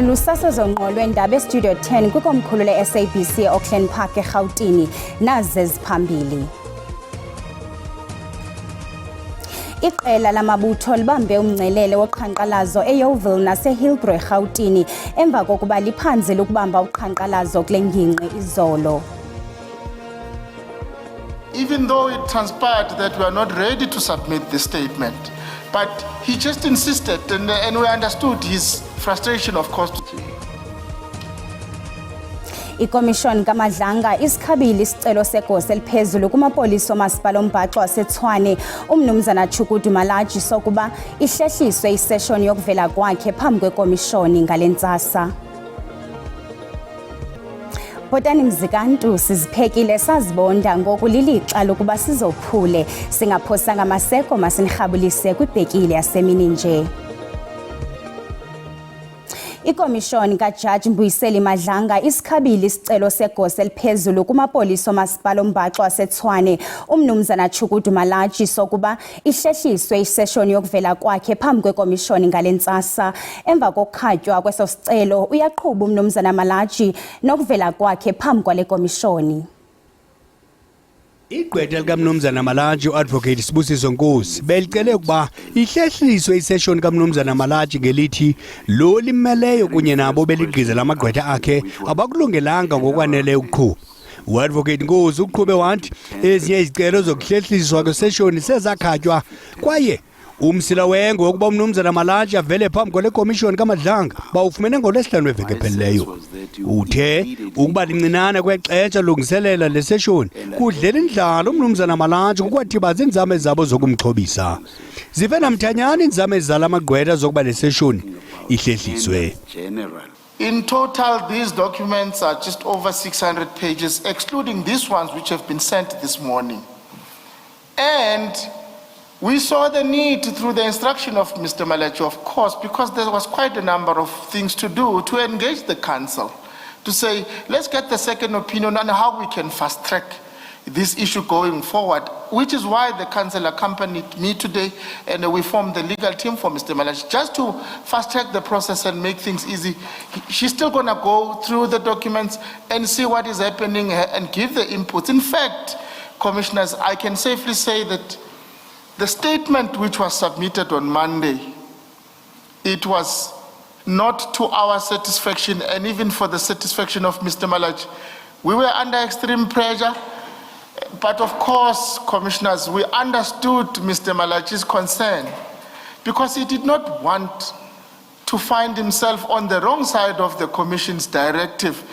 lusasazonqo lwendaba estudio 10 kwikomkhulu le-SABC e-Auckland Park eGauteng nazi eziphambili. Iqela lamabutho libambe umngcelele woqhankqalazo eYeoville naseHillbrow eGauteng emva kokuba liphanze lokubamba uqhankqalazo kule ngingqi izolo. Even though it transpired that we are not ready to submit the statement, but he just insisted and we understood his frustration, of course. Ikomishoni kaMadlanga isikhabile isicelo segosa eliphezulu kumapolisa omasipala ombhaxo waseTshwane umnumzana Tshukudu Malaji sokuba ihlehliswe isession yokuvela kwakhe phambi kwekomishoni ngalentsasa. Botani Mzikantu siziphekile sazibonda ngokulilixa lokuba sizophule singaphosanga amaseko masinirhabulise kwibhekile yasemini nje. Ikomishoni kaJaji Mbuyiseli Madlanga isikhabile isicelo segosa eliphezulu kumapolisa omasipala ombhaxo waseTshwane umnumzana Tshukudu Malaji sokuba ihlehliswe isession yokuvela kwakhe phambi kwekomishoni ngalentsasa. Emva kokukhatywa kweso sicelo uyaqhuba umnumzana Malaji nokuvela kwakhe phambi kwale komishoni. Igqwetha likamnumzana Malaji uadvocate Sibusiso Nkosi belicele ukuba ihlehliswe isession kamnumzana Malaji ngelithi lo limeleyo kunye nabo beligqize lamagqwetha akhe abakulungelanga ngokwanele ukuqhuba. Uadvocate Nkosi uqhube wathi ezinye izicelo zokuhlehliswa kwesession sezakhatywa kwaye umsila wengo wokuba umnumzana Malaji avele phambi kwale komishoni kaMadlanga bawufumene ngoLwesihlanu weveki ephelileyo. Uthe ukuba lincinane kwexesha lungiselela le session kudlela indlala umnumzana Malaji kukwathibaza inzame zabo zokumxhobisa. Zive namthanyana inzame zalamagqwetha zokuba le session ihlehliswe. In total, these documents are just over 600 pages, excluding these ones which have been sent this morning. And we saw the need, through the instruction of Mr. Malachi, of course, because there was quite a number of things to do, to engage the council, to say, let's get the second opinion on how we can fast track this issue going forward, which is why the council accompanied me today and we formed the legal team for Mr. Malachi, just to fast track the process and make things easy. She's still going to go through the documents and see what is happening and give the inputs. In fact, commissioners, I can safely say that the statement which was submitted on Monday, it was not to our satisfaction and even for the satisfaction of Mr. Malachi. We were under extreme pressure, but of course, commissioners, we understood Mr. Malachi's concern because he did not want to find himself on the wrong side of the commission's directive,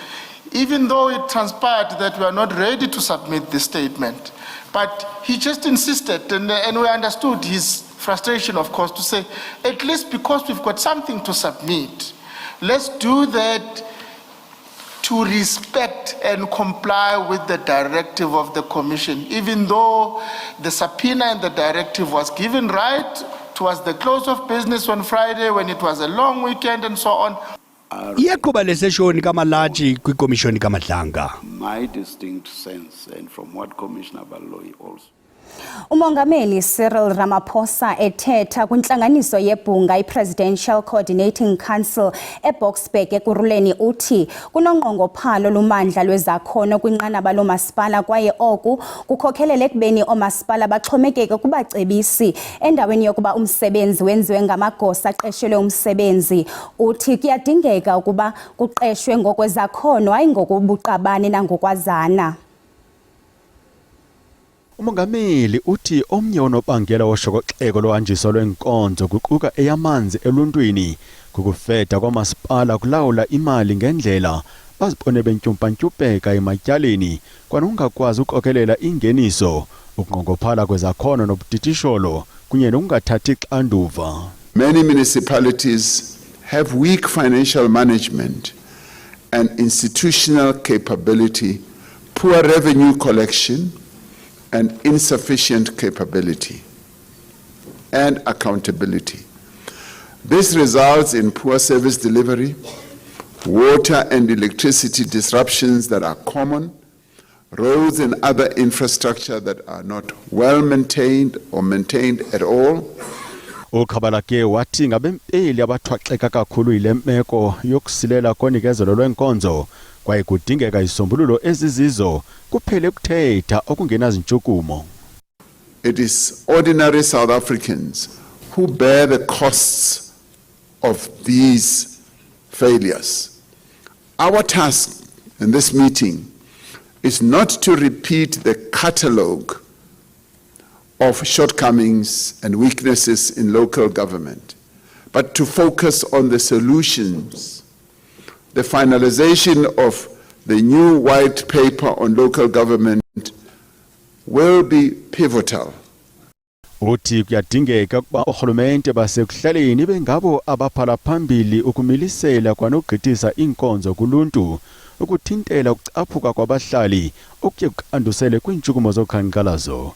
even though it transpired that we are not ready to submit the statement. But he just insisted, and we understood his frustration, of course, to say, at least because we've got something to submit, let's do that to respect and comply with the directive of the Commission, even though the subpoena and the directive was given right towards the close of business on Friday when it was a long weekend and so on. Iyaqhuba le session kaMalaji kwikomishoni kaMadlanga. My distinct sense, and from what Commissioner Baloyi also. Umongameli Cyril Ramaphosa ethetha kwinhlanganiso yebhunga iPresidential Coordinating Council eBoksburg ekuruleni uthi kunonqongophalo lumandla lwezakhono kwinqanaba lomasipala kwaye oku kukhokhelele ekubeni omasipala baxhomekeke kubacebisi endaweni yokuba umsebenzi wenziwe ngamagosa aqeshelwe umsebenzi. Uthi kuyadingeka ukuba kuqeshwe ngokwezakhono hayi ngokubuqabane nangokwazana. Umongameli uthi omnye unobangela woshokoxeko lohanjiso lwenkonzo kuquka eyamanzi eluntwini kukufeda kwamasipala kulawula imali ngendlela bazibone bentyumpantyumpeka ematyaleni kwanokungakwazi uqokelela ingeniso ukunqongophala kwezakhono nobudidisholo kunye nokungathathi xanduva. Many municipalities have weak financial management and institutional capability, poor revenue collection, and insufficient capability and accountability. This results in poor service delivery, water and electricity disruptions that are common, roads and other infrastructure that are not well maintained or maintained at all. uKhabalake wathi ngabempeli abathwaxeka kakhulu ilemeko yokusilela konikezelo lwenkonzo kwaye kudingeka isombululo ezizizo kuphele ukuthetha okungenazintshukumo. It is ordinary South Africans who bear the costs of these failures. Our task in this meeting is not to repeat the catalogue of shortcomings and weaknesses in local government, but to focus on the solutions. The finalization of the new white paper on local government will be pivotal. Uthi kuyadingeka ukuba urhulumente basekuhlaleni bengabo abaphala phambili ukumilisela kwanogqithisa inkonzo kuluntu ukuthintela ukucaphuka kwabahlali okuye kuqandusele kwintshukumo zokhanqalazo.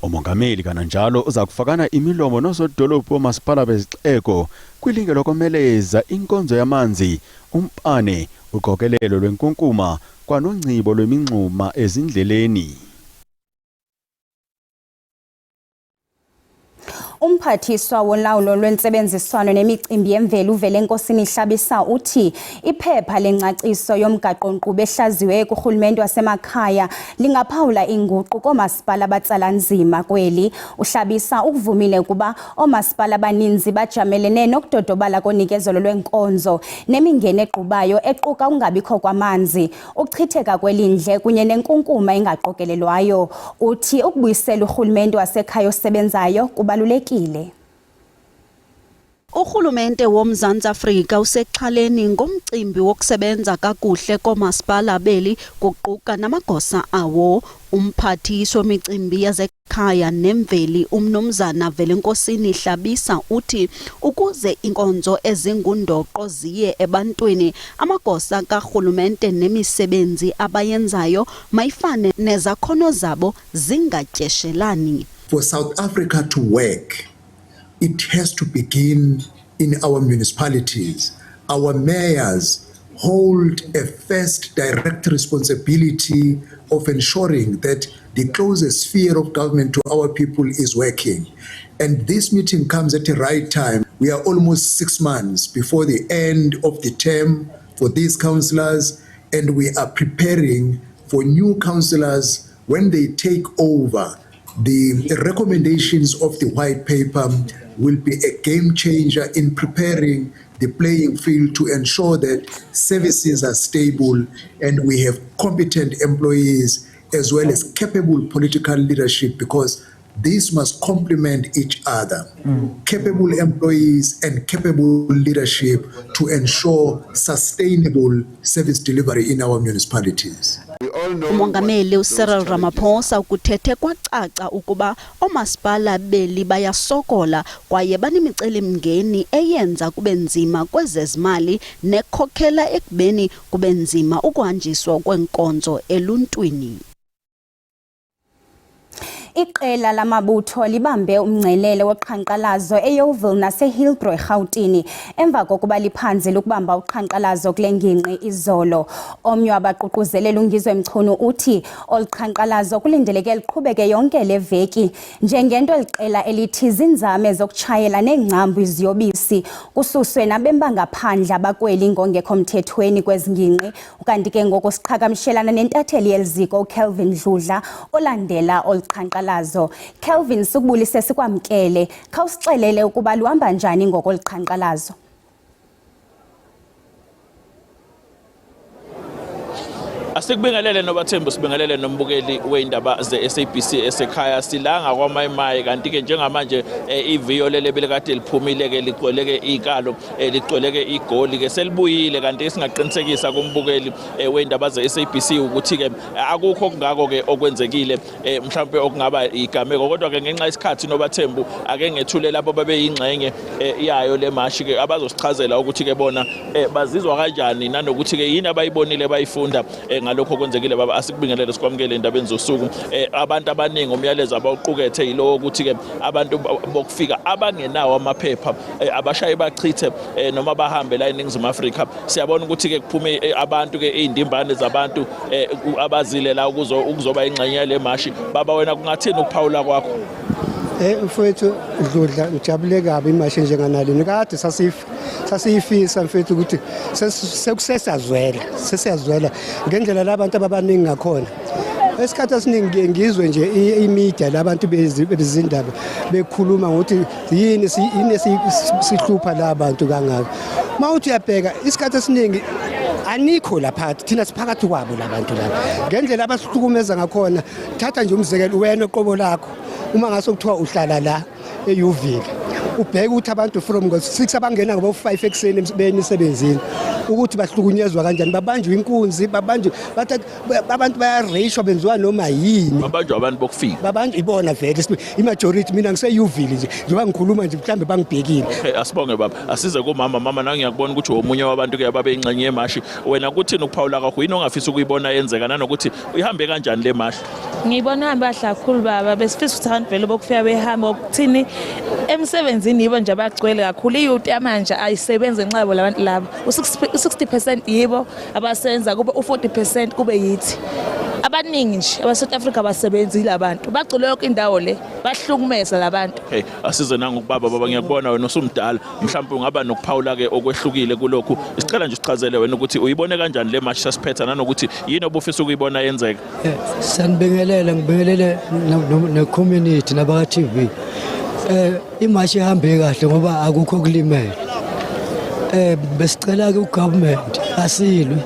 Umongameli kananjalo uza kufakana imilomo nosodolophu omasipala bezixeko kwilinge lokomeleza inkonzo yamanzi, umpane, uqokelelo lwenkunkuma kwanongcibo lwemingxuma ezindleleni. Umphathiswa wolawulo lwentsebenziswano nemicimbi yemvelo uvele enkosini Hlabisa uthi iphepha lengcaciso yomgaqo-nkqubo ehlaziwe kurhulumente wasemakhaya lingaphawula inguqu koomasipala abatsala nzima kweli. uHlabisa ukuvumile ukuba oomasipala abaninzi bajamelene nokudodobala konikezelo lwenkonzo nemingeni egqubayo equka ungabikho kwamanzi, ukuchitheka kwelindle kunye nenkunkuma engaqokelelwayo. Uthi ukubuyisela urhulumente wasekhaya osebenzayo kubalulekile. Urhulumente woMzantsi Afrika usexhaleni ngomcimbi wokusebenza kakuhle koomasipala beli kuquka namagosa awo. Umphathiswa wemicimbi yasekhaya nemveli uMnumzana Velenkosini Hlabisa uthi ukuze inkonzo ezingundoqo ziye ebantwini, amagosa karhulumente nemisebenzi abayenzayo mayifane nezakhono zabo zingatyeshelani. For South Africa to work, it has to begin in our municipalities. Our mayors hold a first direct responsibility of ensuring that the closest sphere of government to our people is working. And this meeting comes at the right time. We are almost 6 months before the end of the term for these councillors, and we are preparing for new councillors when they take over. The recommendations of the white paper will be a game changer in preparing the playing field to ensure that services are stable and we have competent employees as well as capable political leadership, because these must complement each other. Capable employees and capable leadership to ensure sustainable service delivery in our municipalities. Umongameli Cyril Ramaphosa ukuthethe kwacaca ukuba oomasipala beli bayasokola kwaye banemiceli-mngeni eyenza kube nzima kwezezimali nekhokhela ekubeni kube nzima ukuhanjiswa kwenkonzo eluntwini. Iqela lamabutho libambe umngcelele woqhankqalazo eYeoville naseHillbrow eRhawutini emva kokuba liphanze lokubamba uqhankqalazo kule ngingqi izolo. Omnye wabaququzeleli uNgizwe Mchunu uthi oluqhankqalazo kulindeleke liqhubeke yonke le veki njengento liqela elithi zinzame zokutshayela neengcambu iziyobisi kususwe nabemba ngaphandle abakweli ngongekho mthethweni kwezingingqi. Ukanti ke ngoku siqhagamshelana nentatheli yeliziko uKelvin Dludla olandela oluqhankqalazo. Kelvin, sikubulise sikwamkele. Khawusixelele ukuba luhamba njani ngokoliqhankqalazo. Asikubingelele nobathembu, sibingelele nombukeli weindaba ze-SABC esekhaya. Silanga kwaMayimayi kanti ke njengamanje iviyo lele belikade liphumile ke ligcweleke ikalo ligcweleke igoli ke selibuyile, kanti singaqinisekisa kumbukeli weindaba ze-SABC ukuthi ke akukho okungako ke okwenzekile mhlawumbe okungaba igameko, kodwa ke ngenxa yesikhathi nobathembu ake ngethule labo babeyingxenye yayo le mashi ke abazosichazela ukuthi ke bona bazizwa kanjani nanokuthi ke yini abayibonile bayifunda ngalokho kwenzekile. Baba, asikubingelele sikwamukele endabeni zosuku. Abantu abaningi umyalezo abawuqukethe yilo ukuthi ke abantu bokufika abangenawo amaphepha abashaye bachithe noma bahambe la eNingizimu Afrika. Siyabona ukuthi ke kuphume abantu ke izindimbane zabantu abazile la ukuzoba ingxenye yale mashi. Baba, wena kungathini ukuphawula kwakho? Mfowethu Dludla ngijabule kabi imashi njenganalini kade sasiyifisa mfowethu ukuthi sesiyazwela ngendlela labantu ababaningi ngakhona. Esikhathi esiningi ngizwe nje imedia labantu bezindaba bekhuluma ngokuthi yini sihlupha labantu kangaka. Mawuthi uyabheka isikhathi esiningi anikho lapha thina siphakathi kwabo labantu laba. Ngendlela abahlukumeza ngakhona thatha nje umzekelo wena oqobo lakho uma ngase kuthiwa uhlala la eUville ubheke ukuthi abantu from ngo6 abangena ngoba u5 ekseni benisebenzini ukuthi bahlukunyezwa kanjani babanjwe inkunzi babanjwe abantu bayarishwa benziwa noma yini babanjwe abantu bokufika babanjwe ibona vele imajority mina ngiseUville nje njengoba ngikhuluma nje mhlambe bangibhekile. Okay asibonge baba asize kumama mama nangu ngiyakubona ukuthi omunye wabantu ke ababe ingxenye yemashi wena kuthini ukuphawula kakho yini ongafisa ukuyibona yenzeka nanokuthi uyihambe kanjani le mashi. Ngibona hamba kahle kakhulu baba besifisa ukuthi abantu vele bokufika behamba ukuthini emsebenzini yibo nje abagcwele kakhulu iyouth yamanje ayisebenze nxabo labantu labo u60% yibo abasenza kube u40% kube yithi abaningi nje abaSouth Africa basebenzi labantu bagcwele yonke indawo le bahlukumeza labantu. Okay asize nangu baba baba ngiyakubona wena usumdala mhlawumbe ungaba nokuphawula ke okwehlukile kulokhu isicela nje usichazele wena ukuthi uyibone kanjani le match sasiphetha nanokuthi yini obufisa ukuyibona yenzeka. Sanibingelela ngibingelele ne community nabaka TV imatch ihambe kahle ngoba akukho kulimela. Besicela ke ugovernment asilwe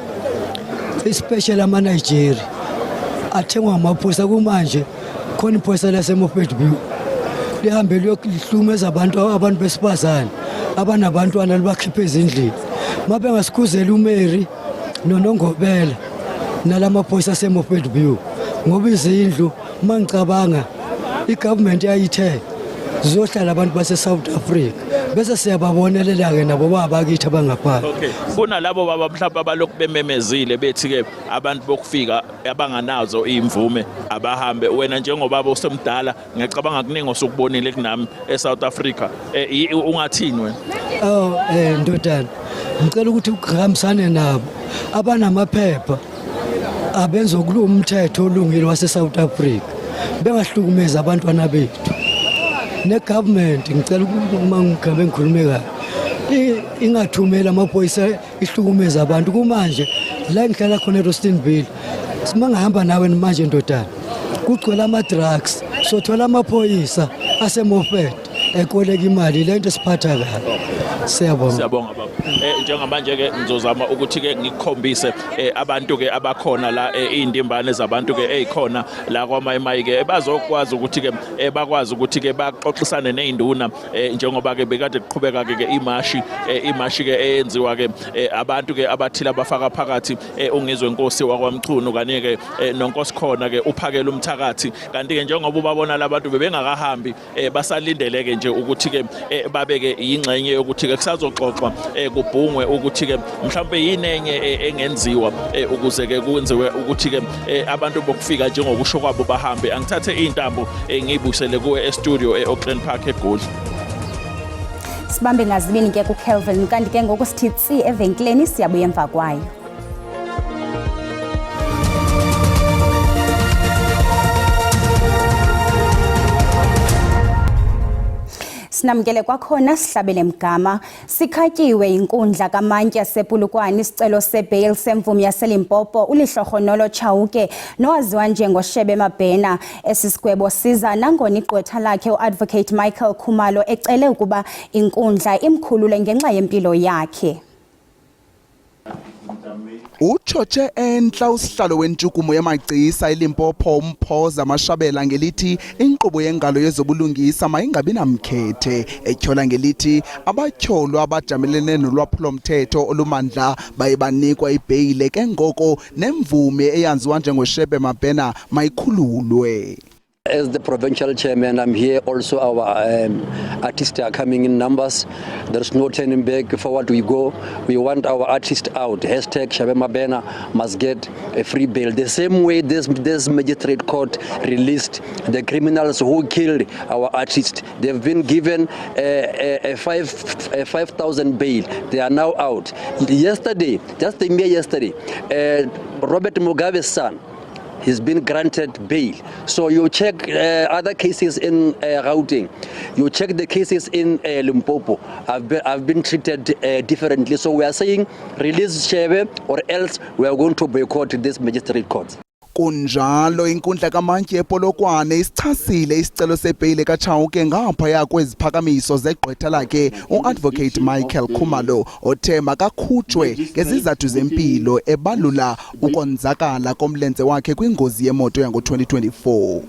especially ama Nigeria athengwa amaphosa kumanje khona iphosa laseMoffat View lihambe liyohlumeza abantu besifazane abanabantwana libakhiphe ezindlini mabe ngasikhuzela uMary noNongobela nalamaphosa aseMoffat View ngoba izindlu mangicabanga igovernment yayithe zizohlala abantu base South Africa bese siyababonelela ke nabo babakithi abangaphandle. Okay kunalabo baba mhlawumbe abalokhu bememezile bethi ke abantu bokufika abanganazo imvume abahambe wena njengobaba usemdala ngiyacabanga kuningi osukubonile kunami eSouth Africa ungathini wena. Ndodana ngicela ukuthi ukuhambisane nabo abanamaphepha abenza umthetho olungile wase South Africa bengahlukumeza abantwana bethu. Ne government ngicela uma ngigabe ngikhulume kahle ingathumela amaphoyisa ihlukumeza abantu kumanje la ngihlala khona eRustenburg simangahamba nawe manje ndodana kugcwele ama drugs sothola amaphoyisa aseMoffat ekoleka imali lento siphatha kahle. Siyabonga baba. Njengamanje ke ngizozama ukuthi ke ngikukhombise abantu ke abakhona la indimbane zabantu ke ezikhona la kwaMayimayi ke bazokwazi ukuthi ke bakwazi ukuthi ke baxoxisane nezinduna njengoba ke bekade kuqhubeka ke imashi ke eyenziwa ke abantu ke abathila abafaka phakathi ungizwe inkosi wakwaMchunu kanye ke nonkosikhona ke uphakela umthakathi kanti ke njengoba ubabona labantu bebengakahambi basalindeleke nje ukuthi ke babeke ingxenye yokuthi ke kusazoxoxwa kubhungwe ukuthi ke mhlawumbe yini enye engenziwa ukuze ke kwenziwe ukuthi ke abantu bokufika njengokusho kwabo bahambe angithathe intambo ngiyibusele kuwe e-studio eAuckland Park eGoli. Sibambe ngazibini ke kuKelvin kanti ke ngokusithi tsi evenkleni siyabuya emva kwayo. Sinamkele kwakhona sihlabele mgama sikhatyiwe inkundla kaMantya sePulukwane isicelo sebail semvume yaseLimpopo uLihlohonolo Chauke nowaziwa njengoShebe Mabhena esisigwebo siza nangona igqwetha lakhe uAdvocate Michael Khumalo ecele ukuba inkundla imkhulule ngenxa yempilo yakhe. Uchoche enhla usihlalo wentshukumo yamagcisa eLimpopo uMphoza Mashabela ngelithi inkqubo yengalo yezobulungisa mayingabi namkhethe etyhola ngelithi abatyholo abajamelene nolwaphulomthetho olumandla bayibanikwa ibheyile ke ngoko nemvume eyanziwa njengoShebe Mabhena mayikhululwe. As the provincial chairman, I'm here. Also, our artists are coming in numbers. There's no turning back. Forward we go. We want our artists out. Hashtag Shebe Mabhena must get a free bail. The same way this magistrate court released the criminals who killed our artists. They've been given a 5,000 bail. They are now out. Yesterday, just the mere yesterday, Robert Mugabe's son, He's been granted bail. So you check other cases in Gauteng. You check the cases in Limpopo. I've been treated differently. So we are saying release Shebe, or else we are going to boycott this magistrate court. Kunjalo inkundla kaMantyi ePolokwane isichasile isicelo sebhayile kaChauke ngaphaya kweziphakamiso zegqwetha lakhe uAdvocate Michael Khumalo othe makakhutshwe ngezizathu zempilo ebalula ukonzakala komlenze wakhe kwingozi yemoto yango-2024.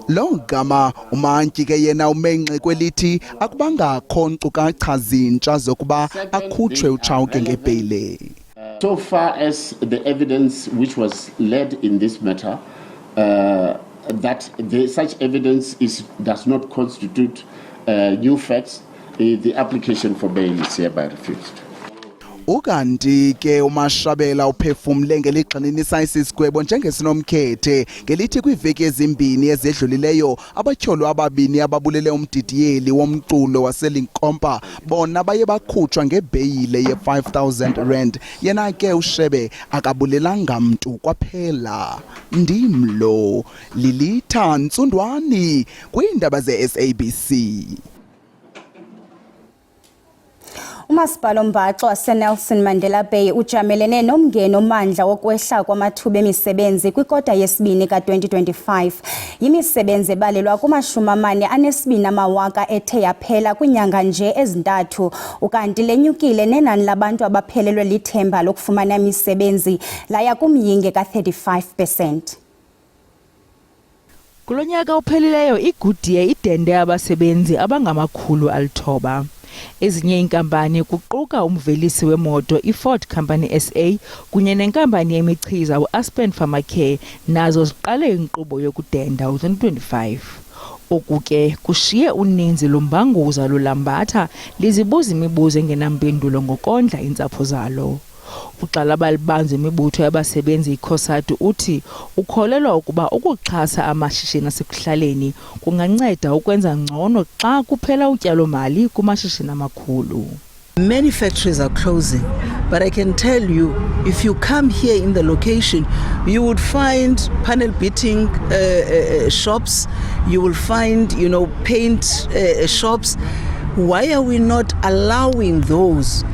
Lo gama uMantyi ke yena umenxe kwelithi akubangakho nkcukacha zintsha zokuba akhutshwe uChauke ngebhayile. So far as the evidence which was led in this matter, that such evidence does not constitute new facts, the application for bail is hereby refused. Ukanti ke uMashabela uphefumle ngeligxininisa isisigwebo njengesinomkhethe ngelithi kwiveki ezimbini ezedlulileyo abatyholo ababini ababulele umdidiyeli womculo waseLinkompa bona baye bakhutshwa ngebhayile ye-5,000 rand. Yena ke uShebe akabulelanga mntu kwaphela. Ndimlo Lilitha Ntsundwani kwiindaba ze-SABC. Umasipala oMbaxo waseNelson Mandela Bay ujamelene nomngeno mandla wokwehla kwamathuba emisebenzi kwikota yesibini ka-2025. Yimisebenzi ebalelwa kuma-42,000 ethe yaphela kwinyanga nje ezintathu, ukanti lenyukile nenani labantu abaphelelwe lithemba lokufumana imisebenzi laya kumyinge ka-35%. Kulonyaka uphelileyo iGoodyear idende abasebenzi abangama-900. Ezinye inkampani kuquka umvelisi wemoto iFord Company SA kunye nenkampani yemichiza uAspen Pharmacare nazo ziqale inkqubo yokudenda u-2025. Oku ke kushiye uninzi lombanguza lulambatha lizibuza imibuzo engenampendulo ngokondla iintsapho zalo. Uxalaba libanzi imibutho yabasebenzi iCOSATU uthi ukholelwa ukuba ukuxhasa amashishini asekuhlaleni kunganceda ukwenza ngcono xa kuphela utyalo-mali kumashishini amakhulu. Many factories are closing, but I can tell you, if you come here in the location, you would find panel beating shops, you will find, paint shops. Why are we not allowing those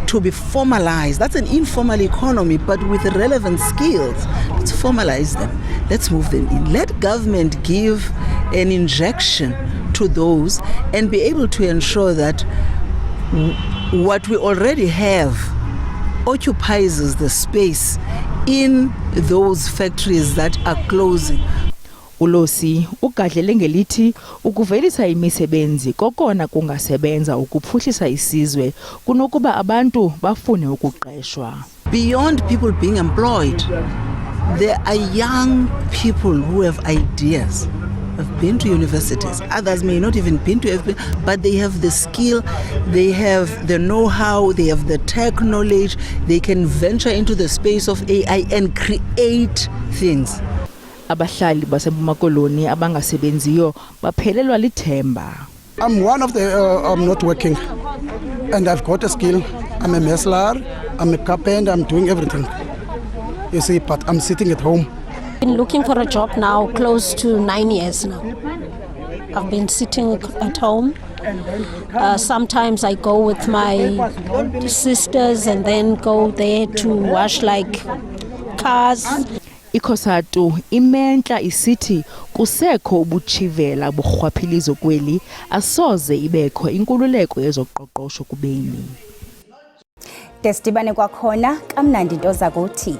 to be formalized? That's an informal economy, but with relevant skills. Let's formalize them. Let's move them in. Let government give an injection to those and be able to ensure that what we already have occupies the space in those factories that are closing. Ulosi ugadlele ngelithi ukuvelisa imisebenzi kokona kungasebenza ukuphuhlisa isizwe kunokuba abantu bafune ukuqeshwa. Beyond people being employed, there are young people who have ideas, have been to universities. Others may not even been to FB, but they have the skill, they have the know-how, they have the tech knowledge, they can venture into the space of AI and create things. Abahlali baseMpuma abangasebenziyo baphelelwa lithemba. I'm one of the I'm not working and I've got a skill. I'm a meslar, I'm a carpenter, I'm doing everything. You see, but I'm sitting at home. I've been looking for a job now close to 9 years now. I've been sitting at home. Sometimes I go with my sisters and then go there to wash like cars. ICOSATU imentla isithi kusekho ubutshivela borhwaphilizo kweli asoze ibekho inkululeko yezoqoqosho kubemi. Desidibane kwakhona kamnandi into zakuthi.